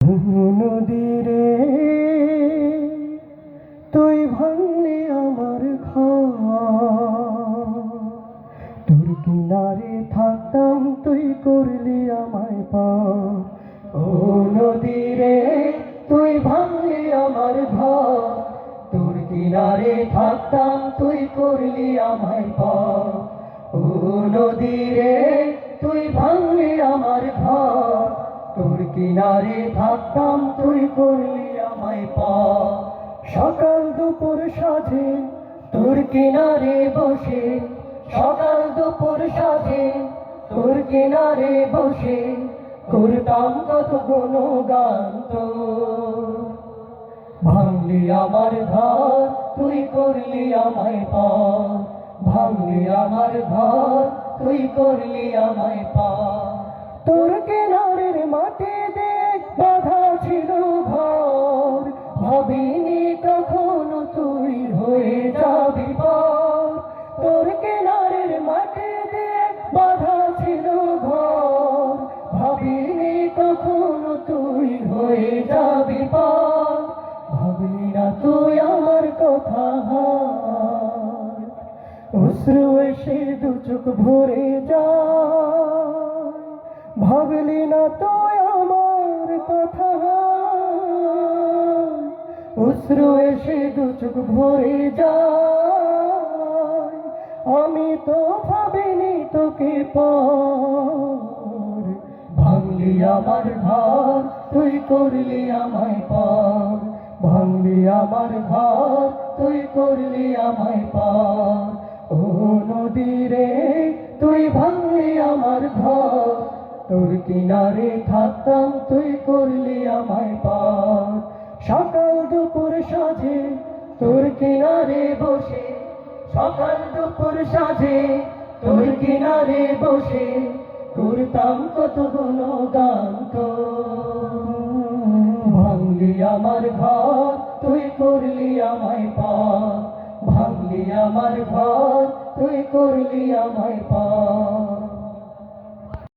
নদীরে তুই ভাঙলি আমার ঘর, তোর কিনারে থাকতাম তুই করলি আমায় পার। ও নদীরে তুই ভাঙলি আমার ঘর, তোর কিনারে থাকতাম তুই করলি আমায় পার। ও নদীরে তুই ভাঙলি আমার ঘর, তোর কিনারে থাকতাম তুই করলি আমায় পার। সকাল দুপুর সাজে তোর কিনারে বসে, সকাল দুপুর সাজে তোর কিনারে বসে করতাম কত গুণগান তোর। ভাঙলি আমার ঘর তুই করলি আমায় পার, ভাঙলি আমার ঘর তুই করলি আমায় পার। তোর কিনারের মাটি দেখ বাঁধা ছিল ঘর, ভাবিনি কখনো তুই হয়ে যাবি পার। তোর কিনারের মাটি দেখ বাঁধা ছিল ঘর, ভাবিনি কখনো তুই হয়ে যাবি পার। ভাবলি না তুই আমার কথা, অশ্রু এসে দু চোখ ভরে যায়। ভাবলি না তুই আমার কথা, অশ্রু এসে দু চোখ ভরে যায়। আমি তো ভাবিনি তোকে পার, ভাঙলি আমার ঘর তুই করলি আমায় পার, ভাঙলি আমার ঘর তুই করলি আমায় পার। ও নদীরে তুই ভাঙলি আমার ঘর, তোর কিনারে থাকতাম তুই করলি আমায় পার। সকাল দুপুর সাজে তোর কিনারে বসে, সকাল দুপুর সাজে তোর কিনারে বসে করতাম কত গুণগান তোর। ভাঙলি আমার ঘর তুই করলি আমায় পার, ভাঙলি আমার ঘর তুই করলি আমায় পার।